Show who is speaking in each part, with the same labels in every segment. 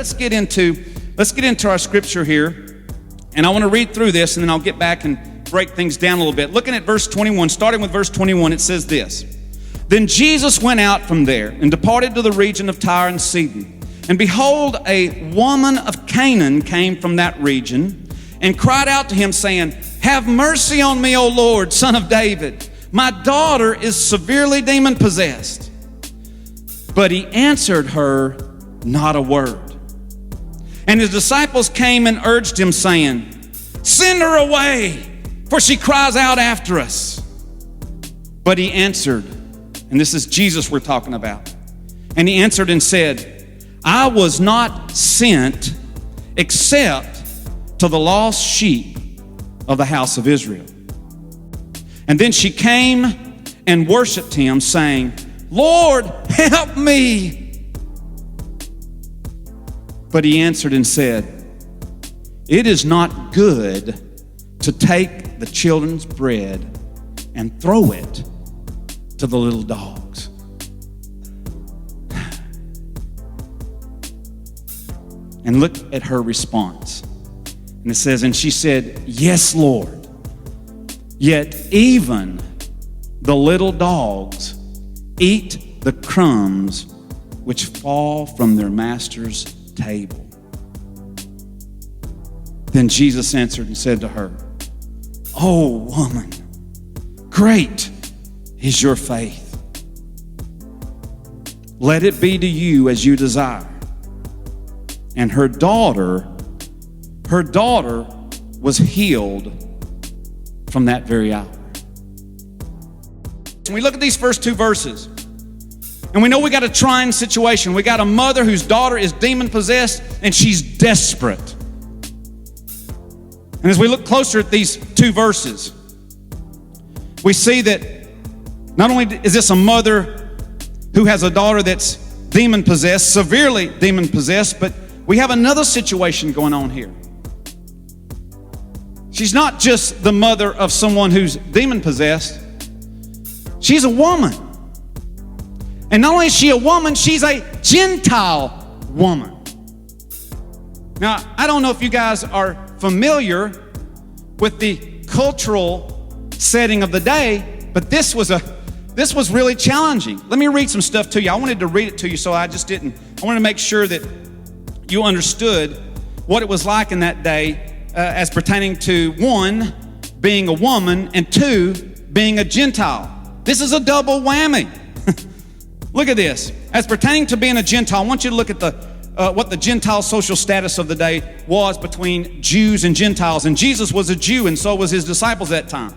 Speaker 1: let's get into our scripture here. And I want to read through this, and then I'll get back and break things down a little bit. Looking at verse 21, starting with verse 21, it says this. Then Jesus went out from there and departed to the region of Tyre and Sidon. And behold, a woman of Canaan came from that region and cried out to him, saying, Have mercy on me, O Lord, Son of David. My daughter is severely demon-possessed. But he answered her not a word. And his disciples came and urged him, saying, Send her away, for she cries out after us. But he answered, and this is Jesus we're talking about, and he answered and said, I was not sent except to the lost sheep of the house of Israel. And then she came and worshiped him, saying, Lord, help me. But he answered and said, It is not good to take the children's bread and throw it to the little dogs. And look at her response. And it says, and she said, Yes, Lord. Yet even the little dogs eat the crumbs which fall from their master's table. Then Jesus answered and said to her, Oh, woman, great is your faith. Let it be to you as you desire. And her daughter was healed from that very hour. And we look at these first two verses, and we know we got a trying situation. We got a mother whose daughter is demon-possessed, and she's desperate. And as we look closer at these two verses, we see that not only is this a mother who has a daughter that's demon-possessed, severely demon-possessed, but we have another situation going on here. She's not just the mother of someone who's demon-possessed. She's a woman. And not only is she a woman, she's a Gentile woman. Now, I don't know if you guys are familiar with the cultural setting of the day, but this was really challenging. Let me read some stuff to you. I wanted to read it to you, so I wanted to make sure that you understood what it was like in that day as pertaining to, one, being a woman, and two, being a Gentile. This is a double whammy. Look at this. As pertaining to being a Gentile, I want you to look at what the Gentile social status of the day was between Jews and Gentiles. And Jesus was a Jew, and so was his disciples at that time.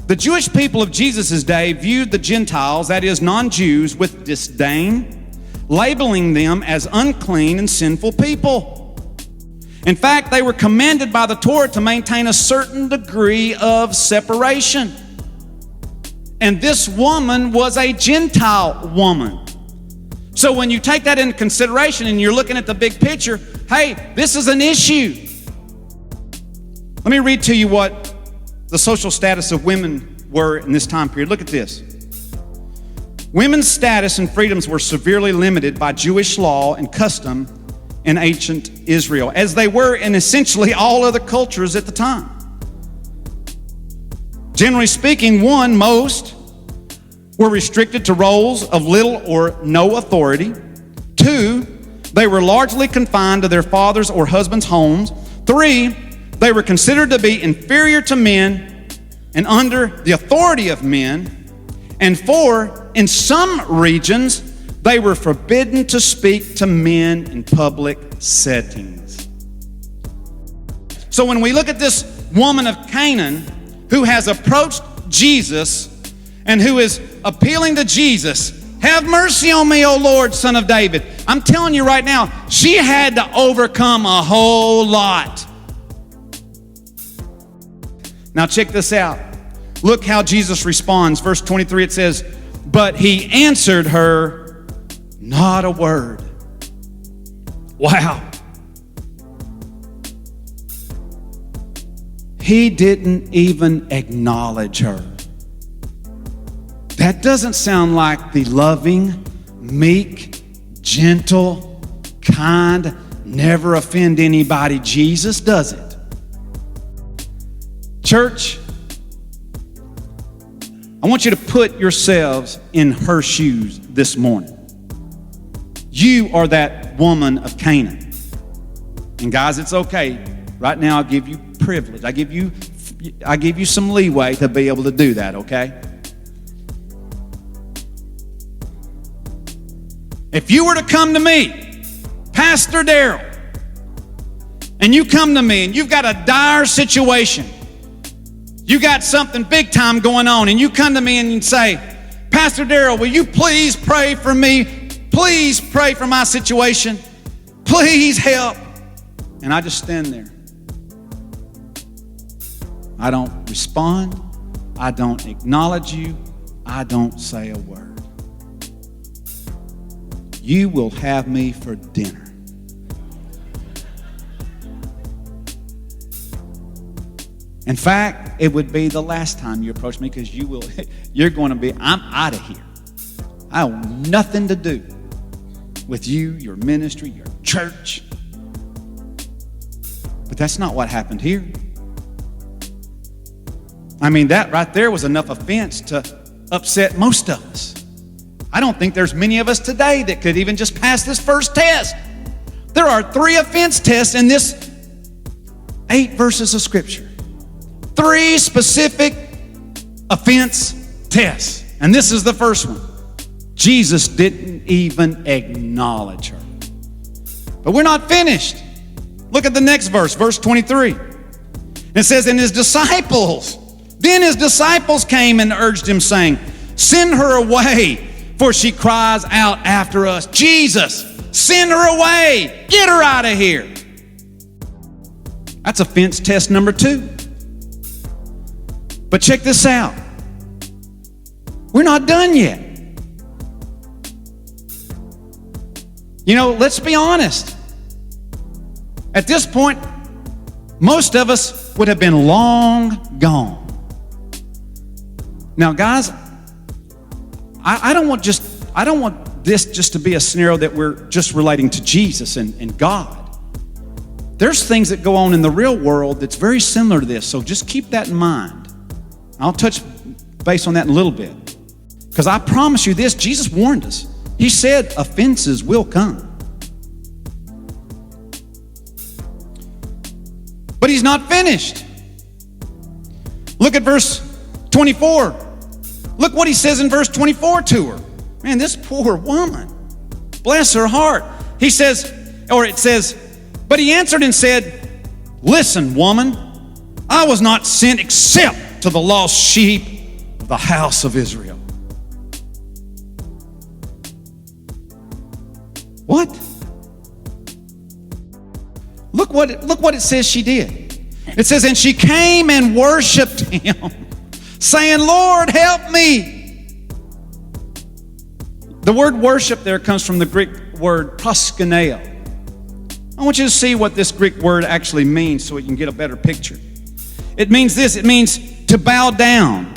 Speaker 1: The Jewish people of Jesus' day viewed the Gentiles, that is, non-Jews, with disdain, labeling them as unclean and sinful people. In fact, they were commanded by the Torah to maintain a certain degree of separation. And this woman was a Gentile woman. So when you take that into consideration and you're looking at the big picture, hey, this is an issue. Let me read to you what the social status of women were in this time period. Look at this. Women's status and freedoms were severely limited by Jewish law and custom in ancient Israel, as they were in essentially all other cultures at the time. Generally speaking, most were restricted to roles of little or no authority. Two, they were largely confined to their father's or husband's homes. Three, they were considered to be inferior to men and under the authority of men. And four, in some regions, they were forbidden to speak to men in public settings. So when we look at this woman of Canaan who has approached Jesus and who is appealing to Jesus, have mercy on me, O Lord, Son of David. I'm telling you right now, she had to overcome a whole lot. Now check this out. Look how Jesus responds. Verse 23, it says, But he answered her not a word. Wow. He didn't even acknowledge her. That doesn't sound like the loving, meek, gentle, kind, never offend anybody. Jesus does it. Church, I want you to put yourselves in her shoes this morning. You are that woman of Canaan. And guys, it's okay. Right now, I'll give you privilege. I give you some leeway to be able to do that, okay? If you were to come to me, Pastor Darrell, and you come to me and you've got a dire situation, you got something big time going on, and you come to me and you say, Pastor Darrell, will you please pray for me? Please pray for my situation. Please help. And I just stand there. I don't respond. I don't acknowledge you. I don't say a word. You will have me for dinner. In fact, it would be the last time you approach me, because you're going to be, I'm out of here. I have nothing to do with you, your ministry, your church. But that's not what happened here. I mean, that right there was enough offense to upset most of us. I don't think there's many of us today that could even just pass this first test. There are 3 offense tests in this 8 verses of Scripture. 3 specific offense tests. And this is the first one. Jesus didn't even acknowledge her. But we're not finished. Look at the next verse, verse 23. It says, then his disciples came and urged him, saying, send her away, for she cries out after us. Jesus, send her away. Get her out of here. That's offense test number 2. But check this out. We're not done yet. You know, let's be honest. At this point, most of us would have been long gone. Now, guys, I don't want this just to be a scenario that we're just relating to Jesus and God. There's things that go on in the real world that's very similar to this, so just keep that in mind. I'll touch base on that in a little bit. Because I promise you this, Jesus warned us. He said offenses will come. But he's not finished. Look at verse 24. Look what he says in verse 24 to her. Man, this poor woman, bless her heart. It says, but he answered and said, listen, woman, I was not sent except to the lost sheep of the house of Israel. What? Look what it says she did. It says, and she came and worshiped him, saying, Lord, help me. The word worship there comes from the Greek word proskuneo. I want you to see what this Greek word actually means so we can get a better picture. It means this. It means to bow down,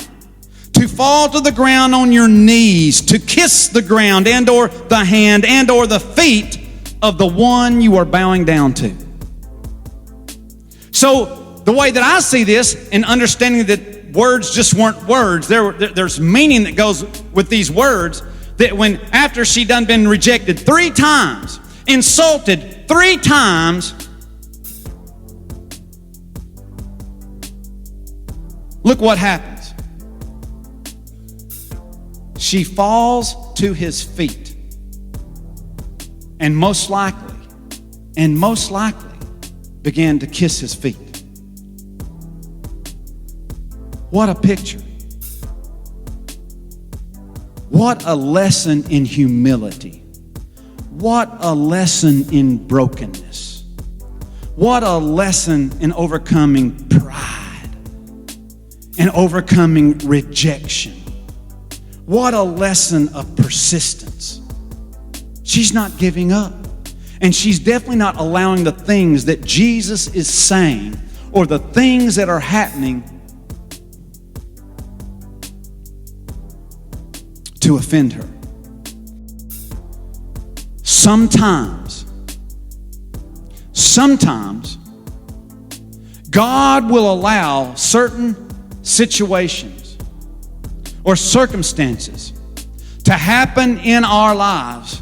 Speaker 1: to fall to the ground on your knees, to kiss the ground and or the hand and or the feet of the one you are bowing down to. So the way that I see this, and understanding that words just weren't words, there's meaning that goes with these words, that when after she done been rejected 3 times, insulted 3 times, look what happens. She falls to his feet and most likely began to kiss his feet. What a picture. What a lesson in humility. What a lesson in brokenness. What a lesson in overcoming pride and overcoming rejection. What a lesson of persistence. She's not giving up. And she's definitely not allowing the things that Jesus is saying or the things that are happening to offend her. Sometimes sometimes God will allow certain situations or circumstances to happen in our lives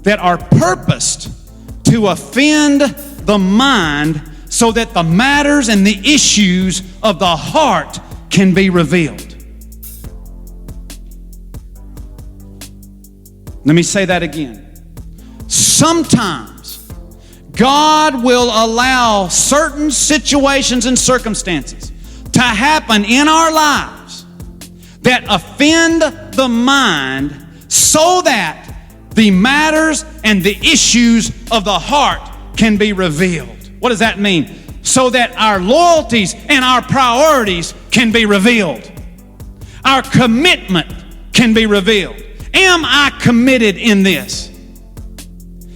Speaker 1: that are purposed to offend the mind so that the matters and the issues of the heart can be revealed. Let me say that again. Sometimes God will allow certain situations and circumstances to happen in our lives that offend the mind so that the matters and the issues of the heart can be revealed. What does that mean? So that our loyalties and our priorities can be revealed. Our commitment can be revealed. Am I committed in this?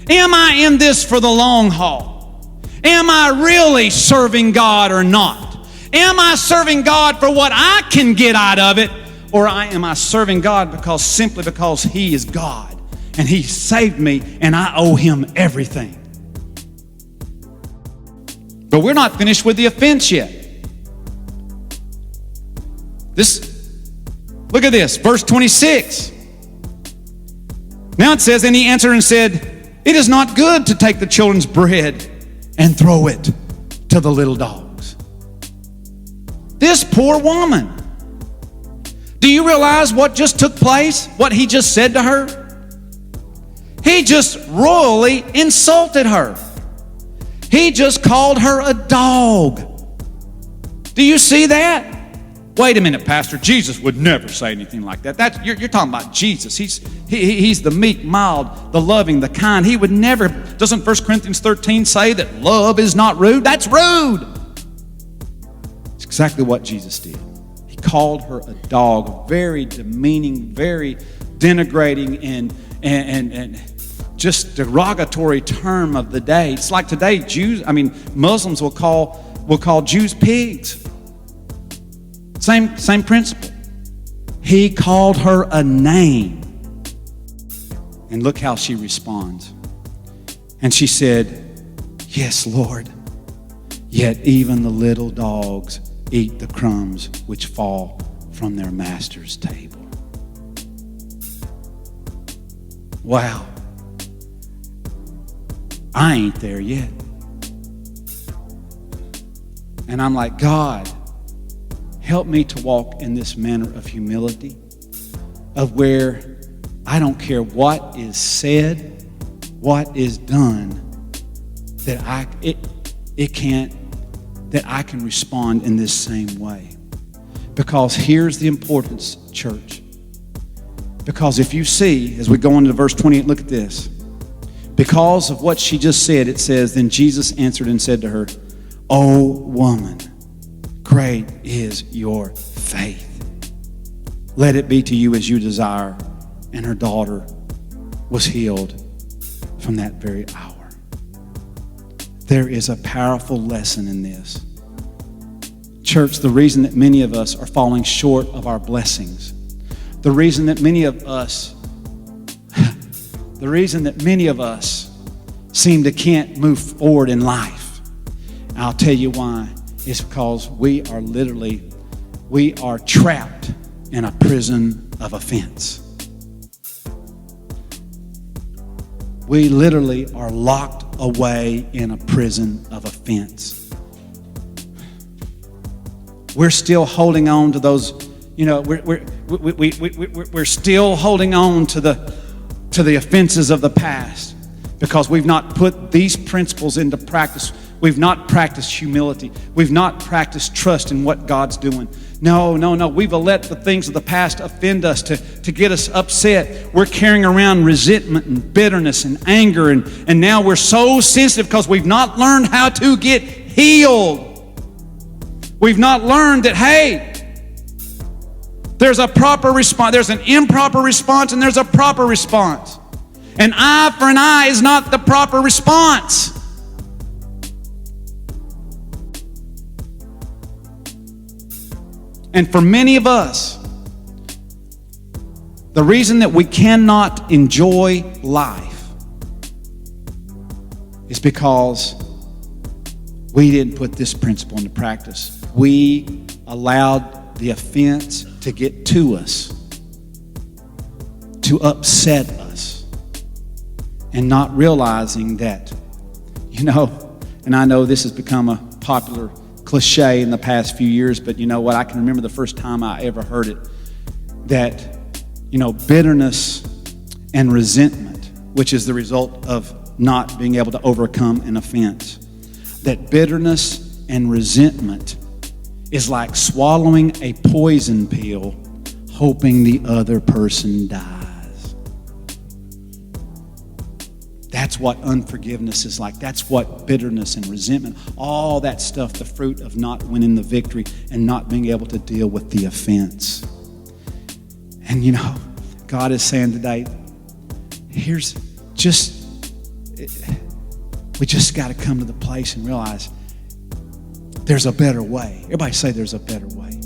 Speaker 1: Am I in this for the long haul? Am I really serving God or not? Am I serving God for what I can get out of it? Or am I serving God simply because He is God and He saved me and I owe Him everything? But we're not finished with the offense yet. Look at this, verse 26. Now it says, and he answered and said, it is not good to take the children's bread and throw it to the little dogs. This poor woman. Do you realize what just took place? What he just said to her? He just royally insulted her. He just called her a dog. Do you see that? Wait a minute, Pastor. Jesus would never say anything like that. You're talking about Jesus. He's the meek, mild, the loving, the kind. He would never. Doesn't 1 Corinthians 13 say that love is not rude? That's rude. It's exactly what Jesus did. He called her a dog, very demeaning, very denigrating, and just derogatory term of the day. It's like today, Muslims will call Jews pigs. Same principle. He called her a name. And look how she responds. And she said, yes, Lord, yet even the little dogs eat the crumbs which fall from their master's table. Wow. I ain't there yet. And I'm like, God, help me to walk in this manner of humility, of where I don't care what is said, what is done, that I can respond in this same way. Because here's the importance, church. Because if you see, as we go into verse 28, look at this. Because of what she just said, it says, then Jesus answered and said to her, O woman, great is your faith. Let it be to you as you desire. And her daughter was healed from that very hour. There is a powerful lesson in this. Church, the reason that many of us are falling short of our blessings, the reason that many of us seem to can't move forward in life, I'll tell you why. It's because we are trapped in a prison of offense. We literally are locked away in a prison of offense. We're still holding on to those, we're still holding on to the offenses of the past because we've not put these principles into practice. We've not practiced humility. We've not practiced trust in what God's doing. No. We've let the things of the past offend us to get us upset. We're carrying around resentment and bitterness and anger. And now we're so sensitive because we've not learned how to get healed. We've not learned that, hey, there's a proper response. There's an improper response and there's a proper response. An eye for an eye is not the proper response. And for many of us, the reason that we cannot enjoy life is because we didn't put this principle into practice. We allowed the offense to get to us, to upset us, and not realizing that, and I know this has become a popular cliche in the past few years, but you know what? I can remember the first time I ever heard it, that, bitterness and resentment, which is the result of not being able to overcome an offense, that bitterness and resentment is like swallowing a poison pill, hoping the other person dies. That's what unforgiveness is like. That's what bitterness and resentment, all that stuff, the fruit of not winning the victory and not being able to deal with the offense. And God is saying today, we just got to come to the place and realize there's a better way. Everybody say there's a better way.